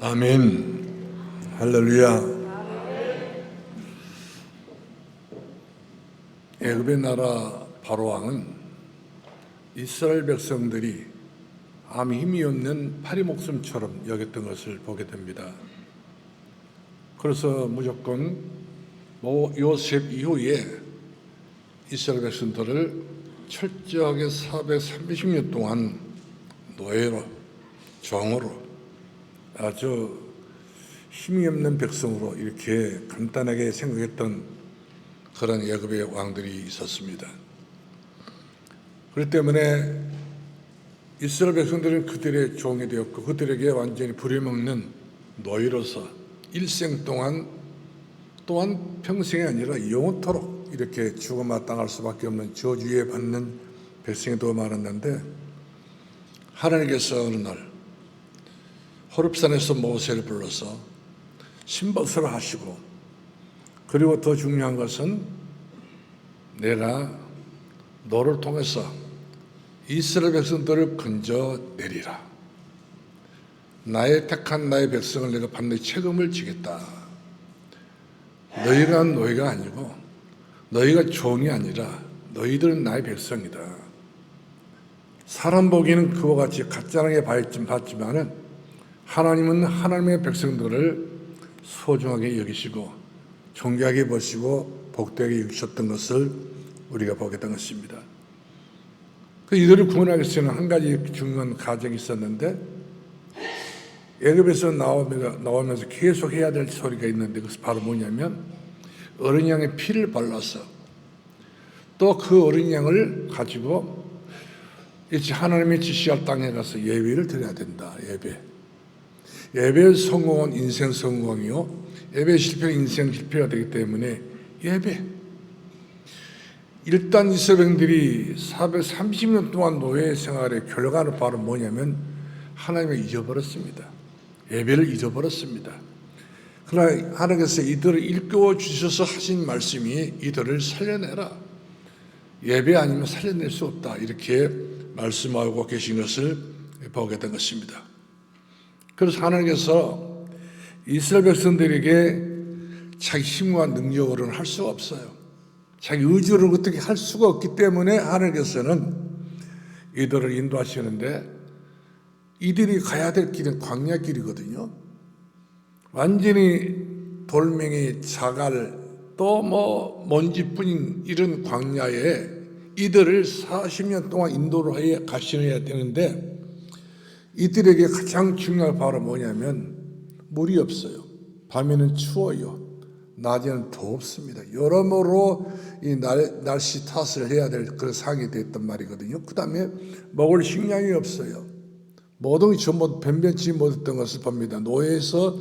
아멘. 할렐루야. 애굽의 나라 바로왕은 이스라엘 백성들이 아무 힘이 없는 파리 목숨처럼 여겼던 것을 보게 됩니다. 그래서 무조건 요셉 이후에 이스라엘 백성들을 철저하게 430년 동안 노예로, 종으로, 아주 힘이 없는 백성으로 이렇게 간단하게 생각했던 그런 애굽의 왕들이 있었습니다. 그렇기 때문에 이스라엘 백성들은 그들의 종이 되었고 그들에게 완전히 부려먹는 노예로서 일생 동안 또한 평생이 아니라 영원토록 이렇게 죽어마땅할 수밖에 없는 저주에 받는 백성이 더 많았는데, 하나님께서 어느 날 호렙산에서 모세를 불러서 신복설을 하시고, 그리고 더 중요한 것은 내가 너를 통해서 이스라엘 백성들을 건져내리라. 나의 택한 나의 백성을 내가 반드시 책임을 지겠다. 너희가 노예가 아니고 너희가 종이 아니라 너희들은 나의 백성이다. 사람 보기에는 그와 같이 가짜하게 봤지만은 하나님은 하나님의 백성들을 소중하게 여기시고 존귀하게 보시고 복되게 여기셨던 것을 우리가 보게 된 것입니다. 이들을 구원하기 위해서는 한 가지 중요한 과정이 있었는데, 애굽에서 나오면서 계속 해야 될 소리가 있는데, 그것이 바로 뭐냐면 어린 양의 피를 발라서 또 그 어린 양을 가지고 이제 하나님의 지시할 땅에 가서 예배를 드려야 된다. 예배 성공은 인생 성공이요, 예배 실패는 인생 실패가 되기 때문에 예배. 일단 이스라엘들이 430년 동안 노예 생활의 결과는 바로 뭐냐면 하나님을 잊어버렸습니다. 예배를 잊어버렸습니다. 그러나 하나님께서 이들을 일깨워 주셔서 하신 말씀이 이들을 살려내라. 예배 아니면 살려낼 수 없다. 이렇게 말씀하고 계신 것을 보게 된 것입니다. 그래서 하나님께서 이스라엘 백성들에게 자기 힘과 능력으로는 할 수가 없어요. 자기 의지로는 어떻게 할 수가 없기 때문에 하나님께서는 이들을 인도하시는데, 이들이 가야 될 길은 광야 길이거든요. 완전히 돌멩이, 자갈, 또 먼지뿐인 이런 광야에 이들을 40년 동안 인도를 해 가셔야 되는데, 이들에게 가장 중요한 바로 뭐냐면 물이 없어요. 밤에는 추워요. 낮에는 덥습니다. 여러모로 이 날씨 탓을 해야 될 그런 상황이 됐단 말이거든요. 그 다음에 먹을 식량이 없어요. 모든 게 전부 변변치 못했던 것을 봅니다. 노예에서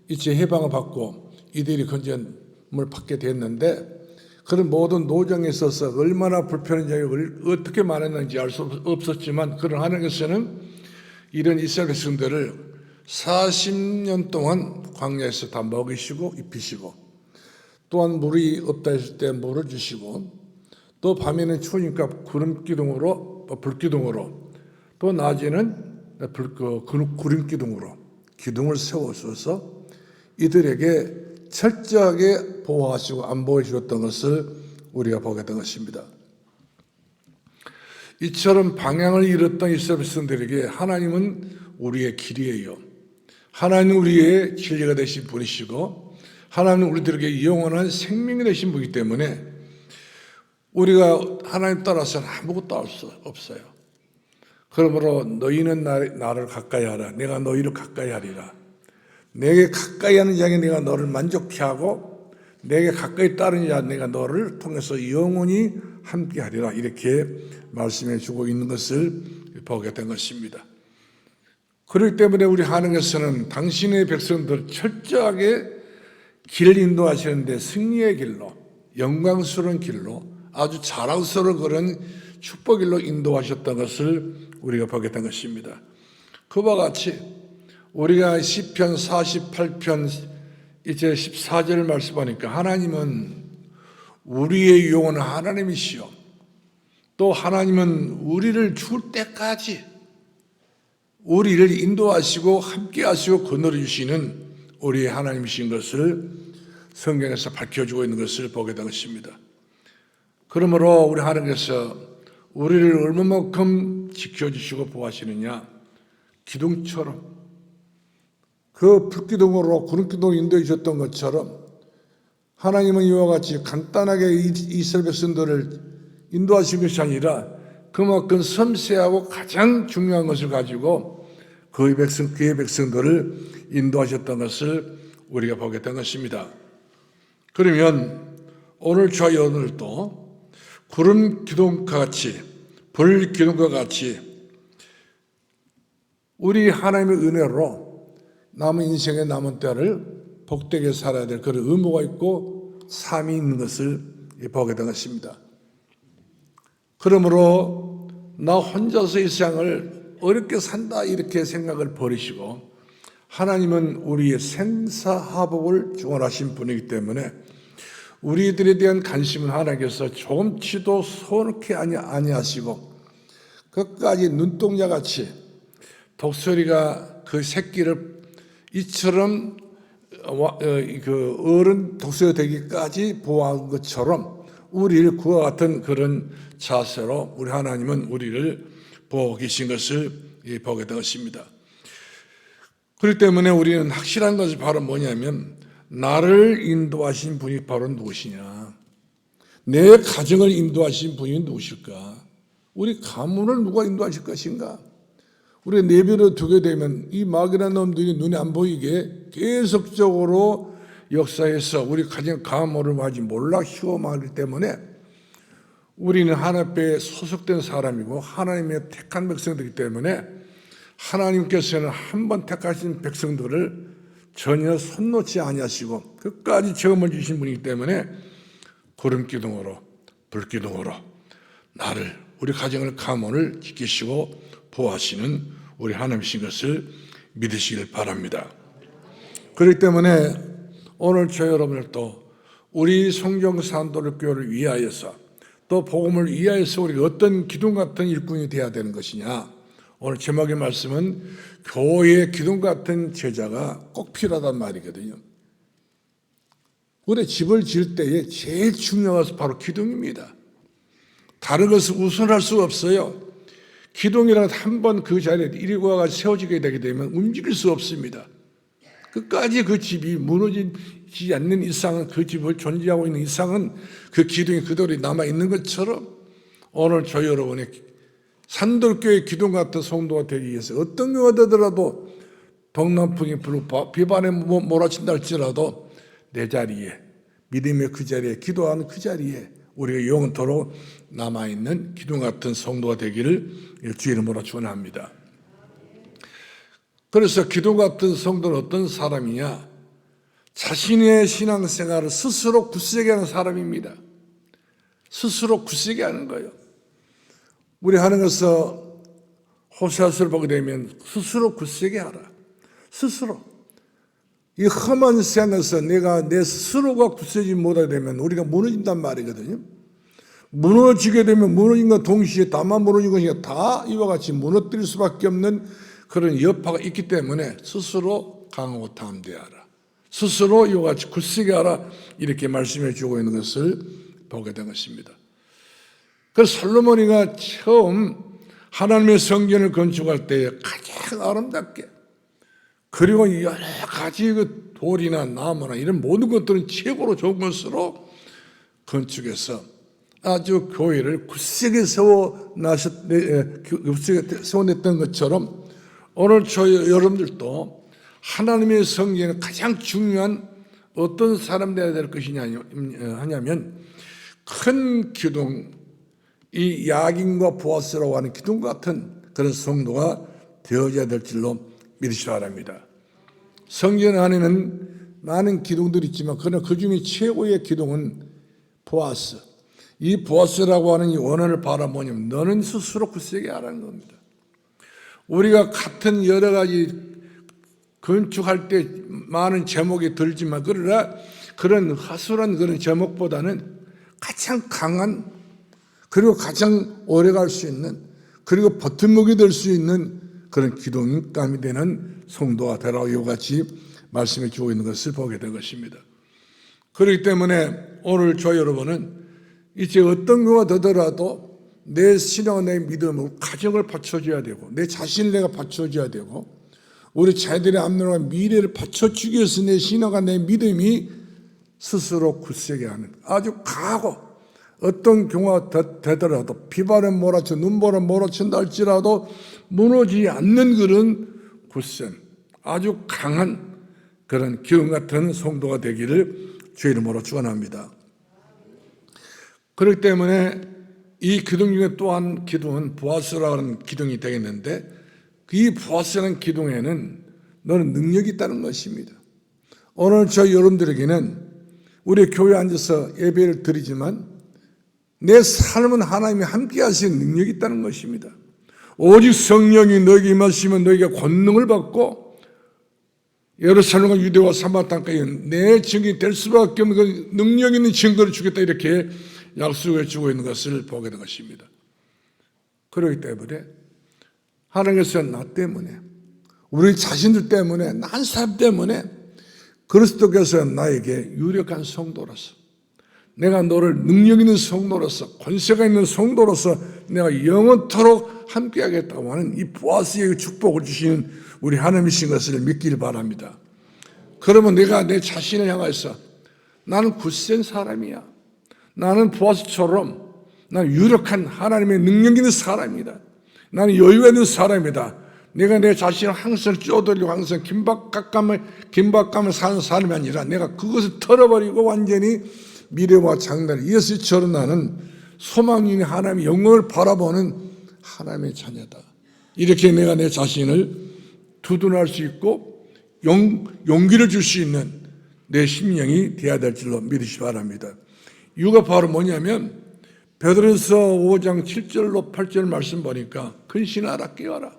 이제 해방을 받고 이들이 건전을 받게 됐는데, 그런 모든 노정에 있어서 얼마나 불편한 적을 어떻게 말했는지 알 수 없었지만, 그런 하나님께서는 이런 이스라엘 백성들을 40년 동안 광야에서 다 먹이시고 입히시고, 또한 물이 없다 했을 때 물을 주시고, 또 밤에는 추우니까 구름기둥으로, 불기둥으로, 또 낮에는 구름기둥으로 기둥을 세워주셔서 이들에게 철저하게 보호하시고 안보해 주셨던 것을 우리가 보게 된 것입니다. 이처럼 방향을 잃었던 이스라엘 백성들에게 하나님은 우리의 길이에요. 하나님은 우리의 진리가 되신 분이시고, 하나님은 우리들에게 영원한 생명이 되신 분이기 때문에 우리가 하나님 따라서는 아무것도 할 수 없어요. 그러므로 너희는 나를 가까이 하라. 내가 너희를 가까이 하리라. 내게 가까이 하는 자에게 내가 너를 만족케 하고, 내게 가까이 따르는 자 내가 너를 통해서 영원히 함께 하리라. 이렇게 말씀해 주고 있는 것을 보게 된 것입니다. 그렇기 때문에 우리 하나님께서는 당신의 백성들 철저하게 길을 인도하시는데 승리의 길로, 영광스러운 길로, 아주 자랑스러운 그런 축복의 길로 인도하셨던 것을 우리가 보게 된 것입니다. 그와 같이 우리가 시편 48편 이제 14절 말씀하니까 하나님은 우리의 영혼은 하나님이시요, 또 하나님은 우리를 죽을 때까지 우리를 인도하시고 함께 하시고 거느려 주시는 우리 하나님이신 것을 성경에서 밝혀주고 있는 것을 보게 된 것입니다. 그러므로 우리 하나님께서 우리를 얼마만큼 지켜주시고 보호하시느냐, 기둥처럼 그 불기둥으로 구름기둥으로 인도해 주셨던 것처럼 하나님은 이와 같이 간단하게 이스라엘 백성들을 인도하신 것이 아니라 그만큼 섬세하고 가장 중요한 것을 가지고 그의 백성들을 인도하셨던 것을 우리가 보게 된 것입니다. 그러면 오늘 저와 여러분들도 구름 기둥과 같이, 불 기둥과 같이 우리 하나님의 은혜로 남은 인생의 남은 때를 복되게 살아야 될 그런 의무가 있고 삶이 있는 것을 보게 된 것입니다. 그러므로 나 혼자서 이 세상을 어렵게 산다 이렇게 생각을 버리시고 하나님은 우리의 생사화복을 주관하신 분이기 때문에 우리들에 대한 관심은 하나님께서 조금치도 소놓게 아니하시고 끝까지 눈동자같이 독수리가 그 새끼를 이처럼 그 어른 독수리가 되기까지 보호한 것처럼 우리를 그와 같은 그런 자세로 우리 하나님은 우리를 보고 계신 것을 보게 된 것입니다. 그렇기 때문에 우리는 확실한 것이 바로 뭐냐면 나를 인도하신 분이 바로 누구시냐, 내 가정을 인도하신 분이 누구실까, 우리 가문을 누가 인도하실 것인가. 우리가 내버려 두게 되면 이 마귀라는 놈들이 눈에 안 보이게 계속적으로 역사에서 우리 가정 가문을 아직 몰라 휘어막기 때문에 우리는 하나님께 소속된 사람이고 하나님의 택한 백성들이기 때문에 하나님께서는 한 번 택하신 백성들을 전혀 손 놓지 아니하시고 끝까지 책임을 주신 분이기 때문에 구름기둥으로 불기둥으로 나를, 우리 가정을 가문을 지키시고 보호하시는 우리 하나님이신 것을 믿으시길 바랍니다. 그렇기 때문에 오늘 저 여러분들도 우리 성경산도교를 위하여서 또 복음을 위하여서 우리가 어떤 기둥 같은 일꾼이 되어야 되는 것이냐, 오늘 제목의 말씀은 교회의 기둥 같은 제자가 꼭 필요하단 말이거든요. 우리 집을 지을 때에 제일 중요한 것은 바로 기둥입니다. 다른 것을 우선할 수가 없어요. 기둥이라는 한 번 그 자리에 이리 와가 세워지게 되게 되면 움직일 수 없습니다. 끝까지 그 집이 무너지지 않는 이상은, 그 집을 존재하고 있는 이상은 그 기둥이 그대로 남아있는 것처럼 오늘 저 여러분의 산돌교회 기둥 같은 성도가 되기 위해서 어떤 경우가 되더라도 동남풍이 불고 비바람에 몰아친다 할지라도 내 자리에, 믿음의 그 자리에, 기도하는 그 자리에 우리가 영원토록 남아있는 기둥 같은 성도가 되기를 주의 이름으로 축원합니다. 그래서 기둥 같은 성도는 어떤 사람이냐, 자신의 신앙생활을 스스로 굳세게 하는 사람입니다. 스스로 굳세게 하는 거예요. 우리 하나님께서 호세아서를 보게 되면 스스로 굳세게 하라. 스스로. 이 험한 세상에서 내가 내 스스로가 굳세지 못하게 되면 우리가 무너진단 말이거든요. 무너지게 되면 무너진 것 동시에 다만 무너진 것이 다 이와 같이 무너뜨릴 수밖에 없는 그런 여파가 있기 때문에 스스로 강하고 담대하라. 스스로 이와 같이 굳세게 하라. 이렇게 말씀해 주고 있는 것을 보게 된 것입니다. 그래서 솔로몬이가 처음 하나님의 성전을 건축할 때 가장 아름답게, 그리고 여러 가지 그 돌이나 나무나 이런 모든 것들은 최고로 좋은 것으로 건축해서 아주 교회를 굳세게 세워냈던 것처럼 오늘 저희 여러분들도 하나님의 성전에 가장 중요한 어떤 사람 되어야 될 것이냐 하냐면 큰 기둥, 이 야긴과 보아스라고 하는 기둥 같은 그런 성도가 되어야 될 줄로 믿으시기 바랍니다. 성전 안에는 많은 기둥들이 있지만 그러나 그 중에 최고의 기둥은 보아스. 이 보아스라고 하는 이 원어를 바라보면 너는 스스로 굳세게 하라는 겁니다. 우리가 같은 여러 가지 건축할 때 많은 제목이 들지만 그러나 그런 하술한 그런 제목보다는 가장 강한, 그리고 가장 오래 갈 수 있는, 그리고 버팀목이 될 수 있는 그런 기둥감이 되는 성도가 되라고 이와 같이 말씀해 주고 있는 것을 보게 된 것입니다. 그렇기 때문에 오늘 저 여러분은 이제 어떤 경우가 되더라도 내 신앙과 내 믿음으로 가정을 받쳐줘야 되고 내 자신을 내가 받쳐줘야 되고 우리 자녀들의 앞날과 미래를 받쳐주기 위해서 내 신앙과 내 믿음이 스스로 굳세게 하는 아주 강하고 어떤 경우가 되더라도 비바람 몰아쳐 눈보라 몰아친다 할지라도 무너지지 않는 그런 굳센 아주 강한 그런 기둥 같은 성도가 되기를 주의 이름으로 축원합니다. 그렇기 때문에 이 기둥 중에 또한 기둥은 보아스라는 기둥이 되겠는데 이 보아스라는 기둥에는 너는 능력이 있다는 것입니다. 오늘 저희 여러분들에게는 우리 교회에 앉아서 예배를 드리지만 내 삶은 하나님이 함께 하시는 능력이 있다는 것입니다. 오직 성령이 너에게 임하시면 너희가 권능을 받고 예루살렘과 유대와 사마리아 땅까지 내 증인이 될 수밖에 없는 그 능력 있는 증거를 주겠다 이렇게 약속해 주고 있는 것을 보게 된 것입니다. 그렇기 때문에 하나님께서 나 때문에 우리 자신들 때문에 난 사람 때문에 그리스도께서 나에게 유력한 성도로서 내가 너를 능력 있는 성도로서 권세가 있는 성도로서 내가 영원토록 함께하겠다고 하는 이 보아스의 축복을 주시는 우리 하나님이신 것을 믿기를 바랍니다. 그러면 내가 내 자신을 향해서 나는 굳센 사람이야. 나는 보아스처럼 나는 유력한 하나님의 능력 있는 사람이다. 나는 여유가 있는 사람이다. 내가 내 자신을 항상 쪼들리고 항상 긴박감을 사는 사람이 아니라 내가 그것을 털어버리고 완전히 미래와 장래를 예수처럼 나는 소망인 하나님의 영광을 바라보는 하나님의 자녀다. 이렇게 내가 내 자신을 두둔할 수 있고 용기를 줄 수 있는 내 심령이 되어야 될 줄로 믿으시기 바랍니다. 이유가 바로 뭐냐면 베드로서 5장 7절로 8절 말씀 보니까 근신하라 깨어라.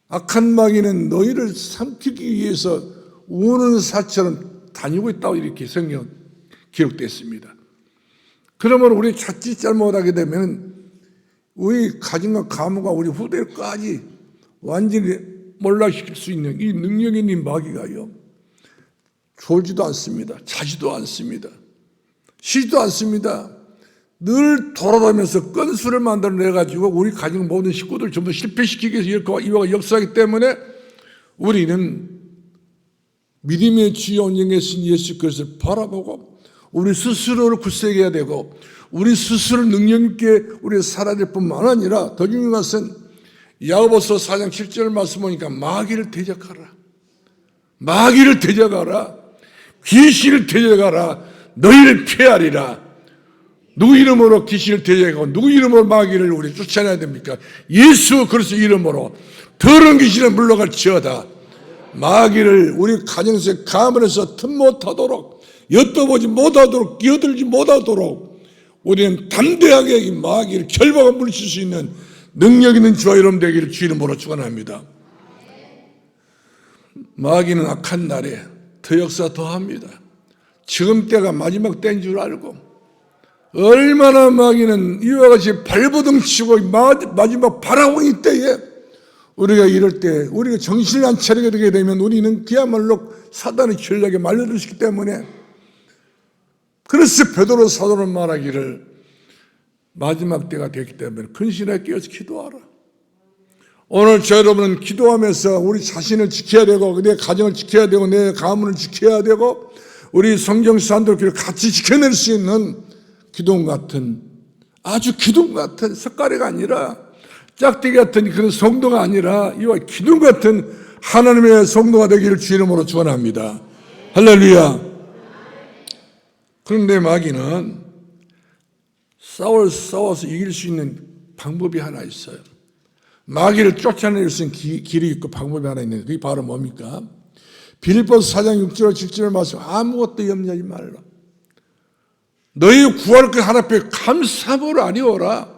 악한 마귀는 너희를 삼키기 위해서 우는 사처럼 다니고 있다고 이렇게 성경 기록되어 있습니다. 그러면 우리 자칫 잘못하게 되면 우리 가정과 가문과 우리 후대까지 완전히 몰락시킬 수 있는 이 능력 있는 마귀가요 졸지도 않습니다. 자지도 않습니다. 쉬지도 않습니다. 늘 돌아다니면서 건수를 만들어내가지고 우리 가정 모든 식구들 전부 실패시키기 위해서 이와 역사하기 때문에 우리는 믿음의 주여 온전하신 예수 그리스도를 바라보고 우리 스스로를 굳세게 해야 되고 우리 스스로 능력 있게 우리 살아야 될 뿐만 아니라 더 중요한 것은 야고보서 4장 7절 말씀 보니까 마귀를 대적하라. 마귀를 대적하라. 귀신을 대적하라. 너희를 피하리라. 누구 이름으로 귀신을 대적하고 누구 이름으로 마귀를 우리 쫓아내야 됩니까? 예수 그리스도 이름으로 더러운 귀신을 물러갈지어다. 마귀를 우리 가정에서 가문에서 틈 못하도록 엿떠보지 못하도록 끼어들지 못하도록 우리는 담대하게 이 마귀를 결박하고 물리칠 수 있는 능력 있는 주와 여러분 되기를 주 이름으로 축원합니다. 마귀는 악한 날에 더 역사 더합니다. 지금 때가 마지막 때인 줄 알고 얼마나 마귀는 이와 같이 발버둥 치고 마지막 바라보는 때에 우리가 이럴 때 우리가 정신을 안 차리게 되게 되면 우리는 그야말로 사단의 전략에 말려들 수 있기 때문에 그래서 베드로 사도는 말하기를 마지막 때가 됐기 때문에 근신하게 깨어서 기도하라. 오늘 저 여러분은 기도하면서 우리 자신을 지켜야 되고 내 가정을 지켜야 되고 내 가문을 지켜야 되고 우리 성경 사람들끼리 같이 지켜낼 수 있는 기둥 같은 아주 기둥 같은 석가래가 아니라 짝대기 같은 그런 성도가 아니라 이와 기둥 같은 하나님의 성도가 되기를 주 이름으로 축원합니다. 할렐루야. 그런데 마귀는 싸워서 이길 수 있는 방법이 하나 있어요. 마귀를 쫓아낼 수 있는 길이 있고 방법이 하나 있는데 그게 바로 뭡니까? 빌립보서 4장 6절 7절 말씀 아무것도 염려하지 말라. 너희 구할 것 하나 빼 감사함으로 아니오라.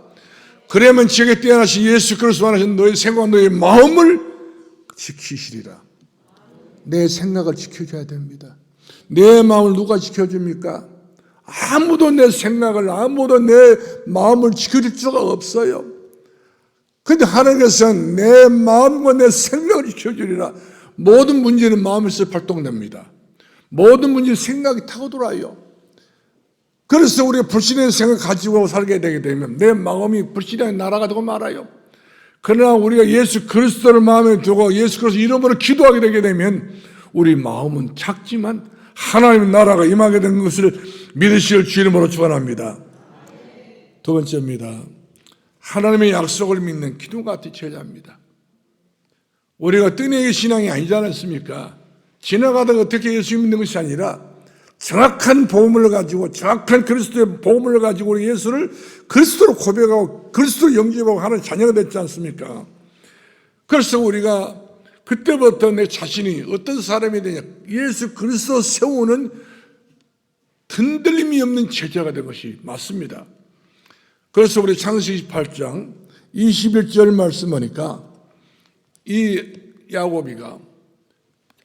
그러면 지역에 뛰어나신 예수 그리스도 하신 너희 생각과 너희 마음을 지키시리라. 내 생각을 지켜줘야 됩니다. 내 마음을 누가 지켜줍니까? 아무도 내 생각을 아무도 내 마음을 지켜줄 수가 없어요. 근데 하나님께서는 내 마음과 내 생각을 지켜주리라. 모든 문제는 마음에서 발동됩니다. 모든 문제는 생각이 타고 돌아요. 그래서 우리가 불신의 생각을 가지고 살게 되게 되면 내 마음이 불신의 나라가 되고 말아요. 그러나 우리가 예수 그리스도를 마음에 두고 예수 그리스도 이름으로 기도하게 되게 되면 우리 마음은 작지만 하나님의 나라가 임하게 되는 것을 믿으실 주 이름으로 축원합니다. 두 번째입니다. 하나님의 약속을 믿는 기둥같은 제자입니다. 우리가 뜨내기 신앙이 아니지 않습니까? 지나가다가 어떻게 예수 믿는 것이 아니라 정확한 복음을 가지고 정확한 그리스도의 복음을 가지고 우리 예수를 그리스도로 고백하고 그리스도로 영접하고 하는 자녀가 됐지 않습니까? 그래서 우리가 그때부터 내 자신이 어떤 사람이 되냐, 예수 그리스도 세우는 흔들림이 없는 제자가 된 것이 맞습니다. 그래서 우리 창세기 28장 21절 말씀하니까 이 야곱이가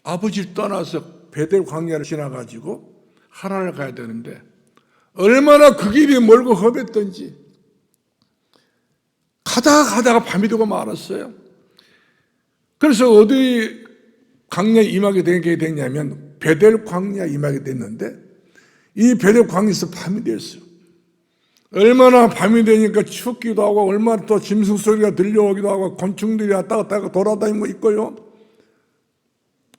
아버지를 떠나서 베델 광야를 지나가지고 하란을 가야 되는데 얼마나 그 길이 멀고 험했던지 가다가 밤이 되고 말았어요. 그래서 어디 광야에 임하게 되게 됐냐면 베델 광야에 임하게 됐는데 이 베델 광야에서 밤이 됐어요. 얼마나 밤이 되니까 춥기도 하고 얼마나 또 짐승 소리가 들려오기도 하고 곤충들이 왔다 갔다 돌아다니고 있고요.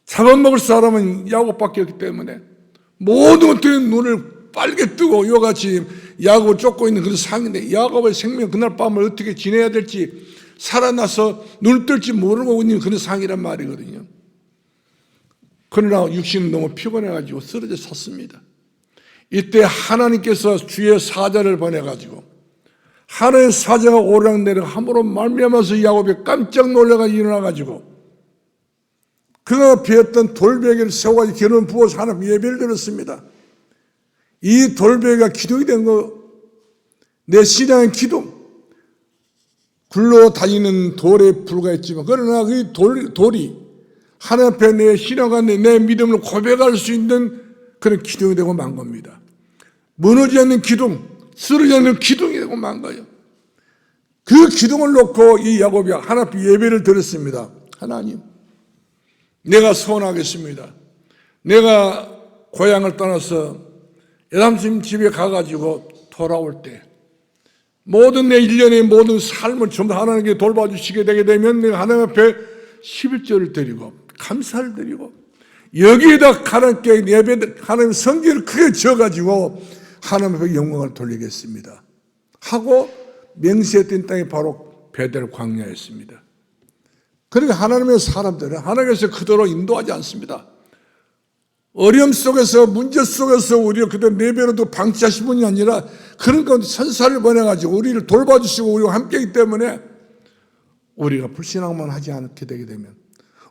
잡아먹을 사람은 야곱밖에 없기 때문에 모든 것들이 눈을 빨개 뜨고 이와 같이 야곱을 쫓고 있는 그런 상황인데 야곱의 생명 그날 밤을 어떻게 지내야 될지 살아나서 눈을 뜰지 모르고 있는 그런 상황이란 말이거든요. 그러나 육신은 너무 피곤해가지고 쓰러져 섰습니다. 이때 하나님께서 주의 사자를 보내가지고 하나님의 사자가 오르락내리락 함으로 말미암아서 야곱이 깜짝 놀라가 일어나가지고 그가 베었던 돌베개를 세워가지고 기름 부어서 하나님 예배를 드렸습니다. 이 돌베개가 기둥이 된 거, 내 신앙의 기둥, 굴러다니는 돌에 불과했지만 그러나 그 돌이 하나님 앞에 내 신앙과 내 믿음을 고백할 수 있는 그런 기둥이 되고 만 겁니다. 무너지지 않는 기둥, 쓰러지지 않는 기둥이 되고 만 거예요. 그 기둥을 놓고 이 야곱이 하나님 앞에 예배를 드렸습니다. 하나님, 내가 소원하겠습니다. 내가 고향을 떠나서 예담스님 집에 가가지고 돌아올 때 모든 내 일련의 모든 삶을 전부 하나님께 돌봐주시게 되게 되면 내가 하나님 앞에 11절을 드리고 감사를 드리고 여기에다 하나님께 예배, 하나님 성기를 크게 지어가지고 하나님 앞에 영광을 돌리겠습니다 하고 맹세했던 땅이 바로 베델 광야였습니다. 그러니까 하나님의 사람들은 하나님께서 그대로 인도하지 않습니다. 어려움 속에서 문제 속에서 우리를 그대로 내버려두고 방치하신 분이 아니라 그런 가운데 천사를 보내가지고 우리를 돌봐주시고 우리와 함께이기 때문에 우리가 불신앙만 하지 않게 되게 되면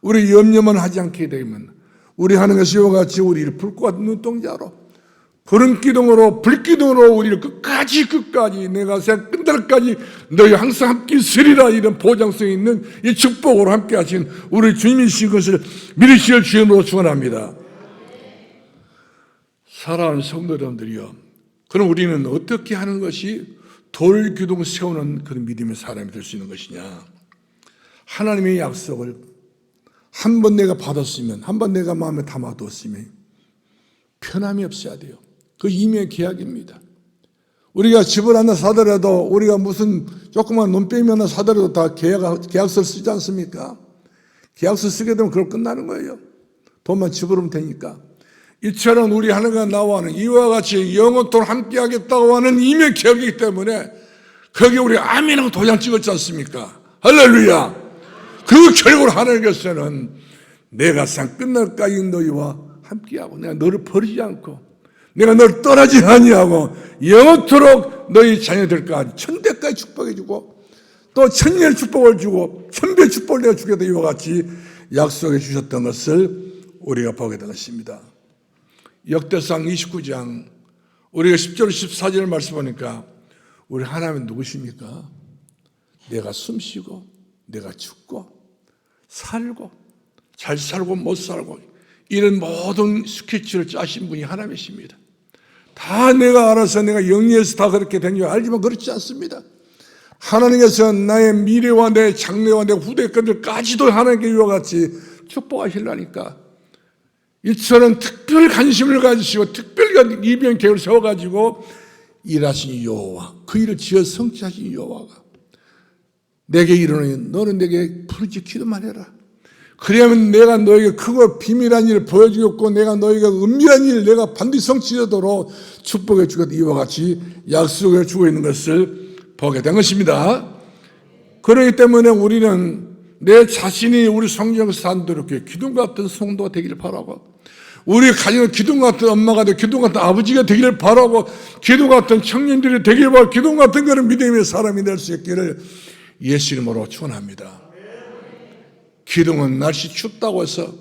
우리 염려만 하지 않게 되면 우리 하나님께서 이와 같이 우리를 불과 같은 눈동자로 푸른 기둥으로 불기둥으로 우리를 끝까지 내가 생 끝날까지 너희 항상 함께 있으리라 이런 보장성 있는 이 축복으로 함께 하신 우리 주님이신 것을 믿으실 주님으로 축원합니다. 사랑하는 성도 여러분들이요, 그럼 우리는 어떻게 하는 것이 돌기둥 세우는 그런 믿음의 사람이 될 수 있는 것이냐? 하나님의 약속을 한 번 내가 받았으면, 한 번 내가 마음에 담아두었으면 편함이 없어야 돼요. 그 임의의 계약입니다. 우리가 집을 하나 사더라도 우리가 무슨 조그만 논병이 하나 사더라도 다 계약서를 쓰지 않습니까? 계약서 쓰게 되면 그걸 끝나는 거예요. 돈만 집으로면 되니까. 이처럼 우리 하나님과 나와 하는 이와 같이 영원토록 함께하겠다고 하는 임의 계약이기 때문에 거기에 우리 아멘하고 도장 찍었지 않습니까? 할렐루야. 그 결과로 하나님께서는 내가 상 끝날까지 너희와 함께하고 내가 너를 버리지 않고 내가 너를 떠나지 아니하고 영원토록 너희 자녀들까지 천대까지 축복해 주고 또 천년의 축복을 주고 천배의 축복을 내가 주겠다 이와 같이 약속해 주셨던 것을 우리가 보게 된 것입니다. 역대상 29장 우리가 10절 14절 말씀하니까 우리 하나님은 누구십니까? 내가 숨쉬고 내가 죽고 살고 잘 살고 못 살고 이런 모든 스케치를 짜신 분이 하나님이십니다. 다 내가 알아서 내가 영리해서 다 그렇게 된 줄 알지만 그렇지 않습니다. 하나님께서 나의 미래와 내 장래와 내 후대까지도 하나님께 이와 같이 축복하시려니까 이처럼 특별 관심을 가지시고 특별 이변 계획을 세워가지고 일하신 여호와, 그 일을 지어 성취하신 여호와가 내게 이르노니 너는 내게 부르짖 기도만 해라. 그러면 내가 너에게 크고 비밀한 일을 보여주겠고 내가 너에게 은밀한 일을 내가 반드시 성취하도록 축복해 주겠다. 이와 같이 약속해 주고 있는 것을 보게 된 것입니다. 그렇기 때문에 우리는 내 자신이 우리 성경에서 산도롭게 기둥 같은 성도가 되기를 바라고, 우리 가정은 기둥 같은 엄마가 되고 기둥 같은 아버지가 되기를 바라고, 기둥 같은 청년들이 되기를 바라고, 기둥 같은 그런 믿음의 사람이 될 수 있기를 예수 이름으로 축원합니다. 기둥은 날씨 춥다고 해서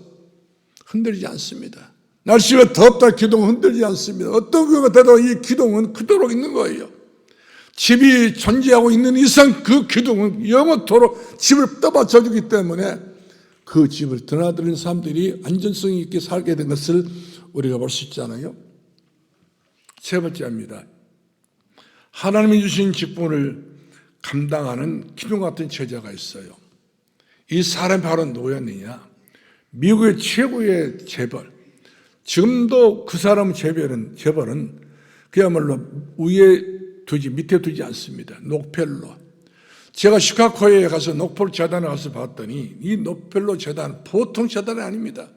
흔들리지 않습니다. 날씨가 덥다 기둥은 흔들리지 않습니다. 어떤 경우가 되도 이 기둥은 그대로 있는 거예요. 집이 존재하고 있는 이상 그 기둥은 영원토록 집을 떠받쳐 주기 때문에 그 집을 드나드는 사람들이 안전성 있게 살게 된 것을 우리가 볼 수 있잖아요. 세 번째입니다. 하나님이 주신 직분을 감당하는 기둥 같은 제자가 있어요. 이 사람이 바로 누구였느냐? 미국의 최고의 재벌. 지금도 그 사람 재벌은 그야말로 위에 두지 밑에 두지 않습니다. 록펠러. 제가 시카고에 가서 록펠러 재단에 가서 봤더니 이 록펠러 재단 보통 재단이 아닙니다.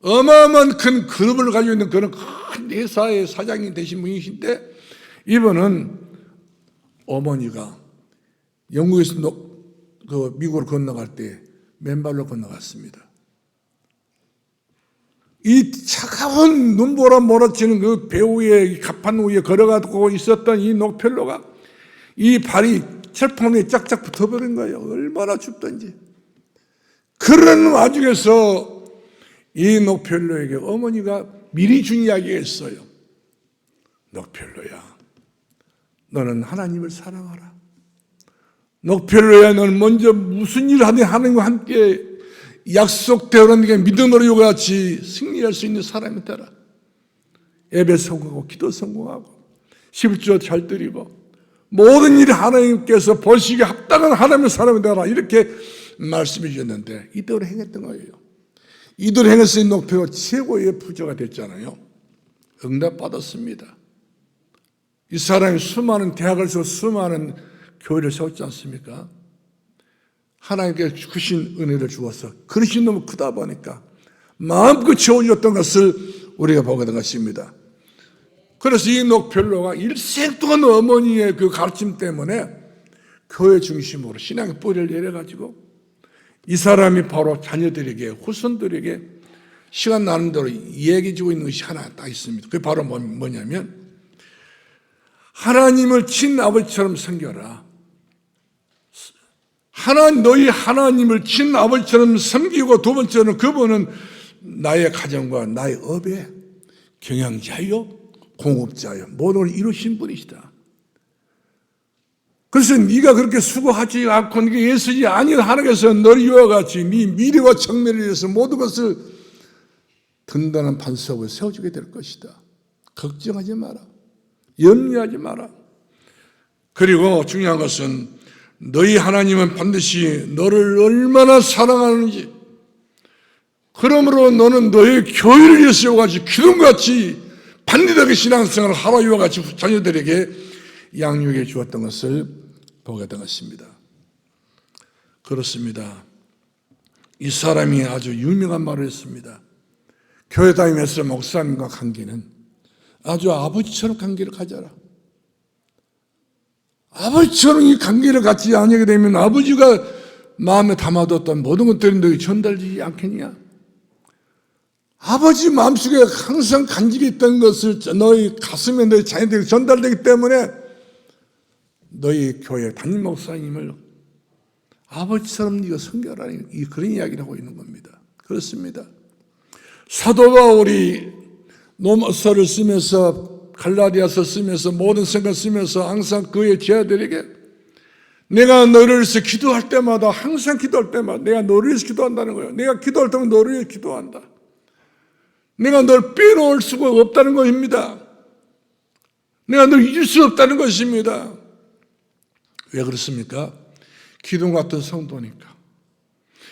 어마어마한 큰 그룹을 가지고 있는 그런 큰 회사의 사장이 되신 분이신데, 이분은 어머니가 영국에서 미국으로 건너갈 때 맨발로 건너갔습니다. 이 차가운 눈보라 몰아치는 그 배후의 가판 위에 걸어가고 있었던 이 록펠러가 이 발이 철판 위에 짝짝 붙어버린 거예요. 얼마나 춥던지. 그런 와중에서 이 록펠러에게 어머니가 미리 준 이야기가 있어요. 록펠러야, 너는 하나님을 사랑하라. 록펠러야, 너는 먼저 무슨 일을 하든 하나님과 함께 약속대로 네가 믿음으로 이와 같이 승리할 수 있는 사람이 되라. 예배 성공하고 기도 성공하고 11조 잘 드리고 모든 일이 하나님께서 보시기에 합당한 하나님의 사람이 되라. 이렇게 말씀해 주셨는데 이대로 행했던 거예요. 이대로 행했으니 록펠러 최고의 부자가 됐잖아요. 응답받았습니다. 이 사람이 수많은 대학을 세워 수많은 교회를 세웠지 않습니까? 하나님께 크신 은혜를 주어서 그릇이 너무 크다 보니까 마음껏 채워주었던 것을 우리가 보게 된 것입니다. 그래서 이 록펠러가 일생 동안 어머니의 그 가르침 때문에 교회 중심으로 신앙의 뿌리를 내려가지고 이 사람이 바로 자녀들에게 후손들에게 시간 나는 대로 얘기해주고 있는 것이 하나 딱 있습니다. 그게 바로 뭐냐면 하나님을 친아버지처럼 섬겨라. 너희 하나님을 친아버지처럼 섬기고, 두 번째는 그분은 나의 가정과 나의 업의 경영자요, 공업자요, 모든 걸 이루신 분이시다. 그래서 네가 그렇게 수고하지 않고 네가 애쓰지 아니하여 하나님께서 너를 이와 같이 네 미래와 청미를 위해서 모든 것을 든든한 반석을 세워주게 될 것이다. 걱정하지 마라. 염려하지 마라. 그리고 중요한 것은 너희 하나님은 반드시 너를 얼마나 사랑하는지, 그러므로 너는 너의 교회를 위해서 이와 같이 기둥같이 반듯하게 신앙생활을 하라. 이와 같이 자녀들에게 양육해 주었던 것을 보게 된 것입니다. 그렇습니다. 이 사람이 아주 유명한 말을 했습니다. 교회 다니면서 목사님과 관계는 아주 아버지처럼 관계를 가져라. 아버지처럼 이 관계를 갖지 않게 되면 아버지가 마음에 담아뒀던 모든 것들이 너희 전달되지 않겠냐? 아버지 마음속에 항상 간직이 있던 것을 너희 가슴에 너희 자녀들에게 전달되기 때문에 너희 교회 담임 목사님을 아버지처럼 네가 섬겨라는 그런 이야기를 하고 있는 겁니다. 그렇습니다. 사도 바울이 로마서를 쓰면서, 갈라디아서 쓰면서, 모든 생각을 쓰면서 항상 그의 제자들에게 내가 너를 위해서 기도할 때마다, 항상 기도할 때마다 내가 너를 위해서 기도한다는 거예요. 내가 기도할 때면 너를 위해서 기도한다. 내가 널 빼놓을 수가 없다는 것입니다. 내가 널 잊을 수 없다는 것입니다. 왜 그렇습니까? 기둥 같은 성도니까.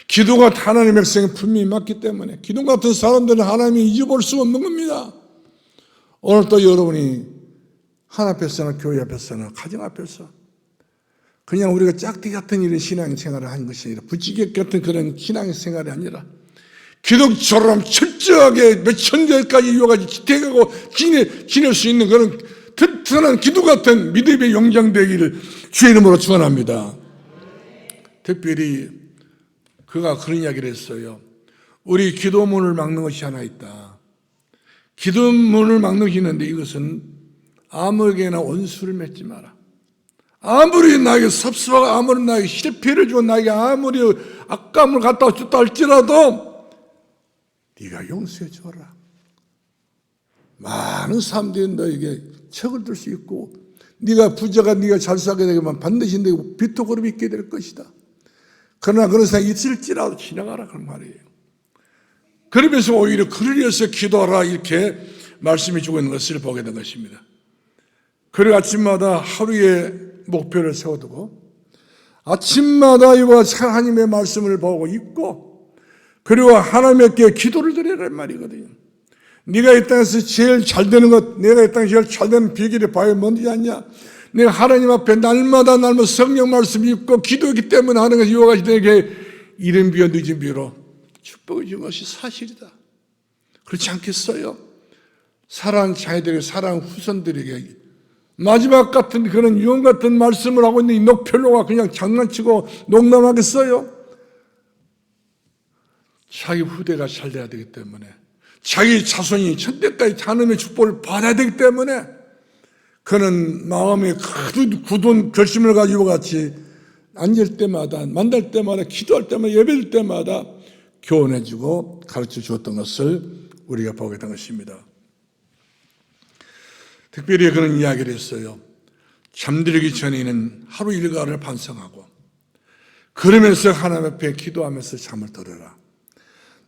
기도가 하나님의 백성에 분명히 맞기 때문에 기둥 같은 사람들은 하나님이 잊어볼 수 없는 겁니다. 오늘 또 여러분이 하나님 앞에서나 교회 앞에서나 가정 앞에서 그냥 우리가 짝대 같은 이런 신앙생활을 하는 것이 아니라 부찌개 같은 그런 신앙생활이 아니라 기독처럼 철저하게 몇천 년까지 이어가지고 지탱하고 지낼 수 있는 그런 튼튼한 기도 같은 믿음의 영장되기를 주의 이름으로 축원합니다. 특별히 그가 그런 이야기를 했어요. 우리 기도문을 막는 것이 하나 있다. 기도문을 막는 것이 있는데 이것은 아무에게나 원수를 맺지 마라. 아무리 나에게 섭섭하고 아무리 나에게 실패를 주고 나에게 아무리 악감을 갖다 줬다 할지라도 네가 용서해 줘라. 많은 사람들이 너에게 척을 들 수 있고 네가 부자가 네가 잘 살게 되면 반드시 네가 비토그룹이 있게 될 것이다. 그러나 그런 생각이 있을지라도 지나가라 그런 말이에요. 그러면서 오히려 그를 위해서 기도하라 이렇게 말씀해 주고 있는 것을 보게 된 것입니다. 그리고 아침마다 하루의 목표를 세워두고 아침마다 이와 하나님의 말씀을 보고 읽고 그리고 하나님께 기도를 드리라는 말이거든요. 네가 이 땅에서 제일 잘 되는 것, 내가 이 땅에서 제일 잘 되는 비결이 바로 뭔지 아냐? 내가 하나님 앞에 날마다 성령 말씀 읽고 기도하기 때문에 하는 것이 이와 같이 내게 이른 비와 늦은 비로 축복을 준 것이 사실이다. 그렇지 않겠어요? 사랑하는 자녀들에게, 사랑하는 후손들에게 마지막 같은 그런 유언 같은 말씀을 하고 있는 이 녹편로가 그냥 장난치고 농담하겠어요? 자기 후대가 잘 돼야 되기 때문에 자기 자손이 천대까지 하나님의 축복을 받아야 되기 때문에 그는 마음에 굳은 결심을 가지고 같이 앉을 때마다 만날 때마다 기도할 때마다 예배할 때마다 교훈해주고 가르쳐 주었던 것을 우리가 보게 된 것입니다. 특별히 그런 이야기를 했어요. 잠들기 전에는 하루 일과를 반성하고 그러면서 하나님 앞에 기도하면서 잠을 들어라.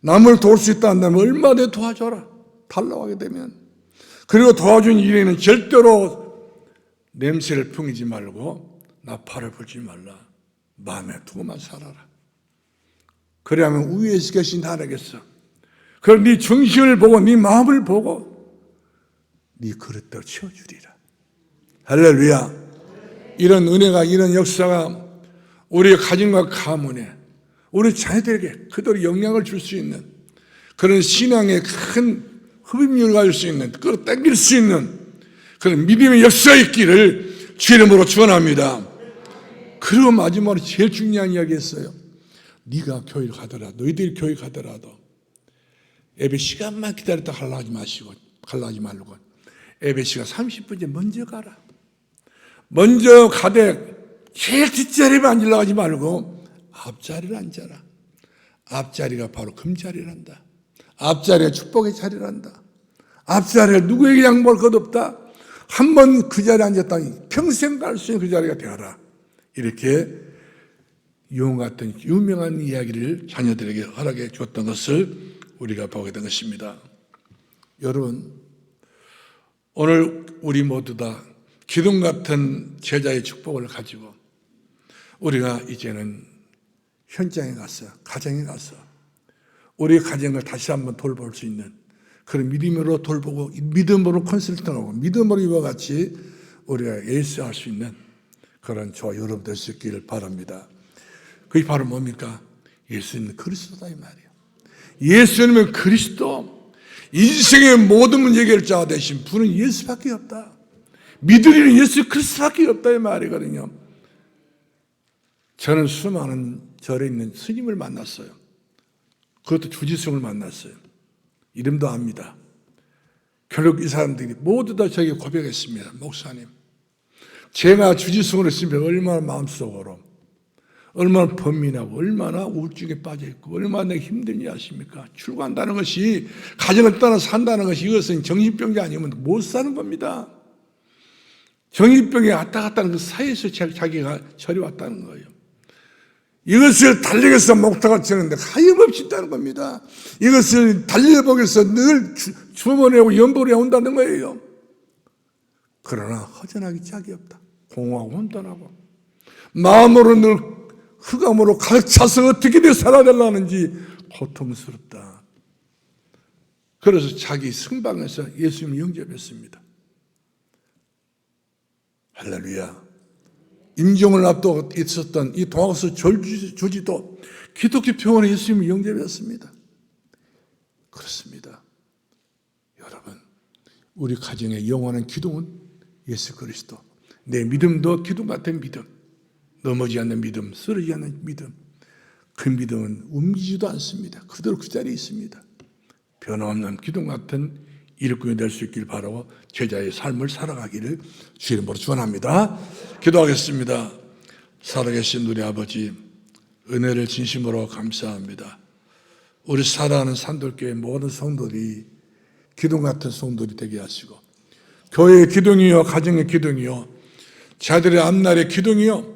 남을 도울 수 있다 한다면 얼마든지 도와줘라. 달라고 하게 되면. 그리고 도와준 일에는 절대로 냄새를 풍기지 말고 나팔을 불지 말라. 마음에 두고만 살아라. 그래야만 위에서 계신 하나님께서 그럼 네 정신을 보고 네 마음을 보고 네 그릇대로 채워주리라. 할렐루야. 이런 은혜가 이런 역사가 우리의 가정과 가문에 우리 자녀들에게 그대로 영향을 줄 수 있는 그런 신앙의 큰 흡입력을 가질 수 있는 끌어당길 수 있는 그런 믿음의 역사가 있기를 주의 이름으로 축원합니다. 그리고 마지막으로 제일 중요한 이야기 했어요. 네가 교회를 가더라도 너희들이 교회 가더라도 예배 시간만 기다렸다 가려하지 말고 예배 시간 30분 전에 먼저 가라. 먼저 가되 제일 뒷자리에 앉으려고 하지 말고 앞자리를 앉아라. 앞자리가 바로 금자리란다. 앞자리가 축복의 자리란다. 앞자리가 누구에게 양보할 것 없다. 한 번 그 자리에 앉았다 평생 갈 수 있는 그 자리가 되어라. 이렇게 유언 같은 유명한 이야기를 자녀들에게 허락해 줬던 것을 우리가 보게 된 것입니다. 여러분, 오늘 우리 모두 다 기둥 같은 제자의 축복을 가지고 우리가 이제는 현장에 가서 가정에 가서 우리 가정을 다시 한번 돌볼 수 있는 그런 믿음으로 돌보고 믿음으로 컨설팅하고 믿음으로 이와 같이 우리가 예수할 수 있는 그런 저와 여러분 될 수 있기를 바랍니다. 그게 바로 뭡니까? 예수님은 그리스도다 이 말이에요. 예수님은 그리스도, 인생의 모든 문제 해결자 되신 분은 예수밖에 없다. 믿으리는 예수 그리스도밖에 없다 이 말이거든요. 저는 수많은 절에 있는 스님을 만났어요. 그것도 주지승을 만났어요. 이름도 압니다. 결국 이 사람들이 모두 다 저에게 고백했습니다. 목사님, 제가 주지승을 했으면 얼마나 마음속으로 얼마나 번민하고 얼마나 우울증에 빠져있고 얼마나 내가 힘든지 아십니까? 출가한다는 것이 가정을 떠나 산다는 것이 이것은 정신병이 아니면 못 사는 겁니다. 정신병에 왔다 갔다 하는 그 사이에서 자기가 절이 왔다는 거예요. 이것을 달력에서 목탁을 치는데 하염없이 있다는 겁니다. 이것을 달력에서 늘 주머니하고 연보를 해온다는 거예요. 그러나 허전하기 짝이 없다. 공허하고 혼돈하고 마음으로 늘 흑암으로 가득 차서 어떻게든 살아달라는지 고통스럽다. 그래서 자기 성방에서 예수님을 영접했습니다. 할렐루야. 임종을 앞두고 있었던 이 동학서 조지도 기독교 병원에 예수님을 영접했습니다. 그렇습니다. 여러분, 우리 가정의 영원한 기둥은 예수 그리스도. 내 믿음도 기둥 같은 믿음, 넘어지지 않는 믿음, 쓰러지지 않는 믿음. 그 믿음은 움직이지도 않습니다. 그대로 그 자리에 있습니다. 변함없는 기둥 같은 일꾼이 될 수 있길 바라고 제자의 삶을 살아가기를 주 이름으로 축원합니다. 기도하겠습니다. 살아계신 우리 아버지, 은혜를 진심으로 감사합니다. 우리 사랑하는 산돌교회 모든 성도들이 기둥 같은 성도들이 되게 하시고, 교회의 기둥이요, 가정의 기둥이요, 자들의 앞날의 기둥이요,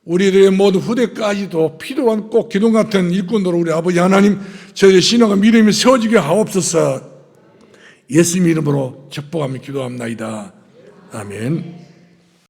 우리들의 모든 후대까지도 필요한 꼭 기둥 같은 일꾼으로 우리 아버지 하나님, 저희의 신앙과 믿음이 세워지게 하옵소서. 예수님 이름으로 축복하며 기도합나이다. 아멘.